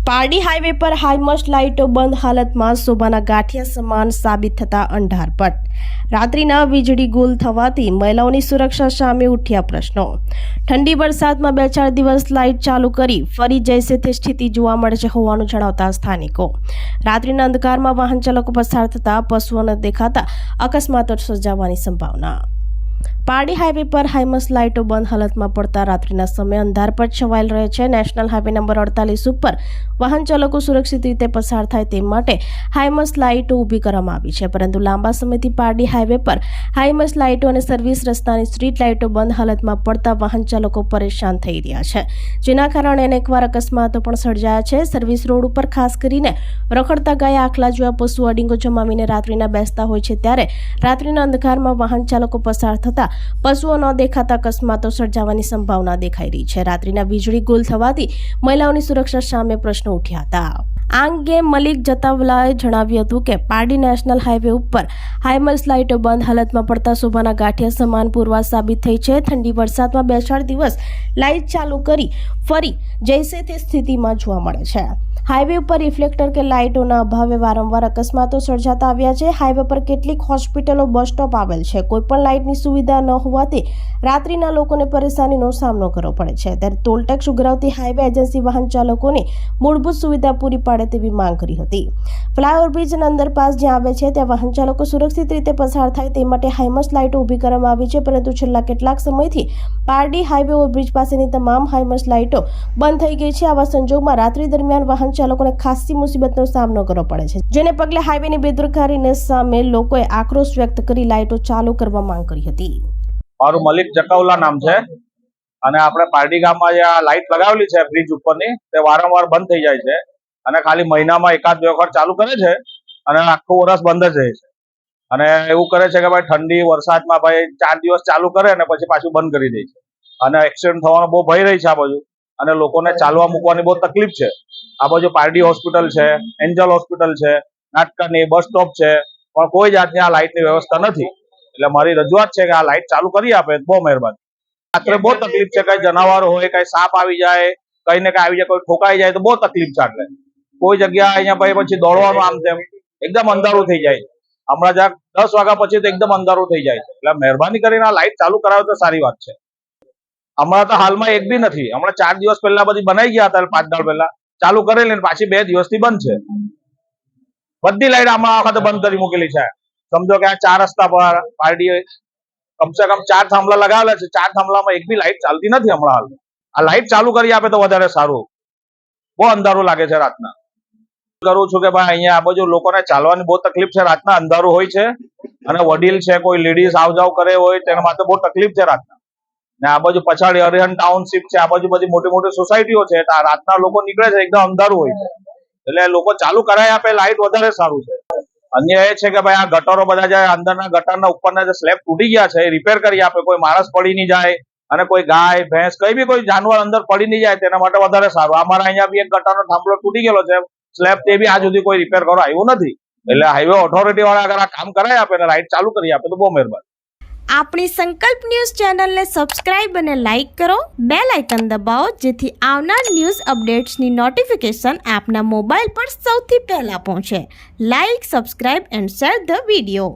Pardi highway પર હાઈમસ્ટ લાઇટો બંધ હાલતમાં શોભાના ગાંઠિયા સમાન સાબિત થતા અંધારપટ। રાત્રિના વીજળી ગુલ થવાથી મહિલાઓની સુરક્ષા સામે ઉઠ્યા પ્રશ્નો। ઠંડી વરસાદમાં 2-4 દિવસ લાઇટ ચાલુ કરી ફરી જૈસે તે સ્થિતિ જોવા મળે છે હોવાનું જણાવતા સ્થાનિકો। રાત્રિના અંધકારમાં વાહન ચાલકો પસાર થતા પશુઓને દેખાતા અકસ્માતો સર્જાવાની સંભાવના। પારડી હાઈવે પર હાઈમસ્ટ લાઇટો બંધ હાલતમાં પડતા રાત્રિના સમયે અંધારપટ છવાયેલ રહે છે। નેશનલ હાઈવે નંબર 48 ઉપર વાહન ચાલકો સુરક્ષિત રીતે પસાર થાય તે માટે હાઈમસ્ટ લાઇટો ઊભી કરવામાં આવી છે, પરંતુ લાંબા સમયથી પારડી હાઈવે પર હાઈમસ્ટ લાઇટો અને સર્વિસ રસ્તાની સ્ટ્રીટ લાઇટો બંધ હાલતમાં પડતા વાહન ચાલકો પરેશાન થઈ રહ્યા છે, જેના કારણે અનેકવાર અકસ્માતો પણ સર્જાયા છે। સર્વિસ રોડ ઉપર ખાસ કરીને રખડતા ગાય, આખલા જેવા પશુ અડીંગો જમાવીને રાત્રિના બેસતા હોય છે, ત્યારે રાત્રિના અંધકારમાં વાહન ચાલકો પસાર થતા પશુઓ ન દેખાતા અકસ્માતો સર્જાવાની સંભાવના દેખાઈ રહી છે। રાત્રિના વીજળી ગુલ થવાથી મહિલાઓની સુરક્ષા સામે પ્રશ્નો ઉઠ્યા હતા। આ અંગે મલિક જતાવલાએ જણાવ્યું હતું કે પારડી નેશનલ હાઈવે ઉપર હાઈમસ્ટ લાઇટો બંધ હાલતમાં પડતા શોભાના ગાંઠિયા સમાન પુરવાર સાબિત થઈ છે। ઠંડી વરસાદમાં 2-4 દિવસ લાઇટ ચાલુ કરી ફરી જૈસે તે સ્થિતિમાં જોવા મળે છે। હાઈવે ઉપર રિફ્લેક્ટર કે લાઇટોના અભાવે વારંવાર અકસ્માતો સર્જાતા આવ્યા છે। હાઈવે પર કેટલીક હોસ્પિટલો, બસ સ્ટોપ આવેલ છે, કોઈપણ લાઇટની સુવિધા ન હોવાથી રાત્રિના લોકોને પરેશાનીનો સામનો કરવો પડે છે, ત્યારે ટોલટેક્સ ઉઘરાવતી હાઈવે એજન્સી વાહન ચાલકોને મૂળભૂત સુવિધા પૂરી પાડે તેવી માંગ કરી હતી। ફ્લાયઓવર બ્રિજ અને અંડરપાસ જ્યાં આવે છે ત્યાં વાહન ચાલકો સુરક્ષિત રીતે પસાર થાય તે માટે હાઈમસ્ટ લાઇટો ઊભી કરવામાં આવી છે, પરંતુ છેલ્લા કેટલાક સમયથી પારડી હાઈવે ઓવરબ્રિજ પાસેની તમામ હાઈમસ્ટ લાઇટો બંધ થઈ ગઈ છે। આવા સંજોગોમાં રાત્રિ દરમિયાન વાહન ચાલકોને ખાસી મુસીબતનો સામનો કરવો પડે છે, જેને પગલે હાઈવેની બેદરકારીને સામે લોકોએ આક્રોશ વ્યક્ત કરી લાઇટો ચાલુ કરવા માંગ કરી હતી। મારું મલિક જકાવલા નામ છે અને આપણે પારડી ગામમાં જે આ લાઇટ લગાવેલી છે બ્રિજ ઉપરની, તે વારંવાર બંધ થઈ જાય છે અને ખાલી મહિનામાં 1-2 વખત ચાલુ કરે છે અને આખું વર્ષ બંધ જ રહે છે। અને એવું કરે છે કે ભાઈ ઠંડી વરસાદમાં ભાઈ 4 દિવસ ચાલુ કરે અને પછી પાછું બંધ કરી દે છે અને એક્સિડન્ટ થવાનો બહુ ભય રહી છે આ બાજુ, અને લોકોને ચાલવા મૂકવાની બહુ તકલીફ છે। આ બાજુ પારડી હોસ્પિટલ છે, એન્જલ હોસ્પિટલ છે, નાટકાની બસ સ્ટોપ છે, પણ કોઈ જાતની આ લાઇટની વ્યવસ્થા નથી। એટલે મારી રજૂઆત છે કે આ લાઇટ ચાલુ કરી આપે તો બહુ મહેરબાની। રાત્રે બહુ તકલીફ છે, કઈ જનાવર હોય, કઈ સાપ આવી જાય, કઈ ને કઈ આવી જાય, કોઈ ઠોકાઈ જાય તો બહુ તકલીફ છે। એટલે કોઈ જગ્યા અહીંયા ભાઈ પછી દોડવાનું આમ તેમ એકદમ અંધારું થઈ જાય છે। હમણાં જ્યાં 10 વાગ્યા પછી તો એકદમ અંધારું થઈ જાય છે, એટલે મહેરબાની કરીને આ લાઇટ ચાલુ કરાવે તો સારી વાત છે। હમણાં તો હાલમાં એક બી નથી, હમણાં 4 દિવસ પહેલા બધી બનાવી ગયા હતા, 5 દાડ પહેલા ચાલુ કરેલી, પાછી 2 દિવસથી બંધ છે। બધી લાઈટ આમાં વખતે બંધ કરી મૂકેલી છે। સમજો કે આ 4 રસ્તા પર પારડી કમસે કમ 4 થાંભલા લગાવેલા છે, 4 થાંભલામાં એક બી લાઈટ ચાલતી નથી હમણાં હાલ। આ લાઈટ ચાલુ કરી આપે તો વધારે સારું, બહુ અંધારું લાગે છે રાતના। કરું છું કે ભાઈ અહીંયા આ બાજુ લોકોને ચાલવાની બહુ તકલીફ છે, રાતના અંધારું હોય છે અને વડીલ છે, કોઈ લેડીઝ આવ જાવ કરે હોય તેના માટે બહુ તકલીફ છે રાતના। ને આ બાજુ પછાડી અરિહંત ટાઉનશીપ છે, આ બાજુ બધી મોટી મોટી સોસાયટીઓ છે, રાતના લોકો નીકળે છે એકદમ અંધારું હોય છે, એટલે લોકો ચાલુ કરાવી આપે લાઇટ વધારે સારું છે। અન્ય એ છે કે ભાઈ આ ગટરો બધા જે અંદરના ગટરના ઉપરના જે સ્લેબ તૂટી ગયા છે એ રિપેર કરી આપે, કોઈ માણસ પડી નહીં જાય અને કોઈ ગાય, ભેંસ, કઈ બી કોઈ જાનવર અંદર પડી નહીં જાય તેના માટે વધારે સારું। અમારા અહીંયા બી એક ગટરનો થાંભલો તૂટી ગયેલો છે સ્લેબ, તે બી આ સુધી કોઈ રિપેર કરવા આવ્યું નથી। એટલે હાઈવે ઓથોરિટી વાળા અગર આ કામ કરાવી આપે ને લાઇટ ચાલુ કરી આપે તો બહુ મહેરબાની। આપણી સંકલ્પ ન્યૂઝ ચેનલને સબસ્ક્રાઇબ અને લાઇક કરો, બેલ આઇકન દબાવો, જેથી આવનાર ન્યૂઝ અપડેટ્સની નોટિફિકેશન આપના મોબાઈલ પર સૌથી પહેલા પહોંચે। Like, subscribe and share the video.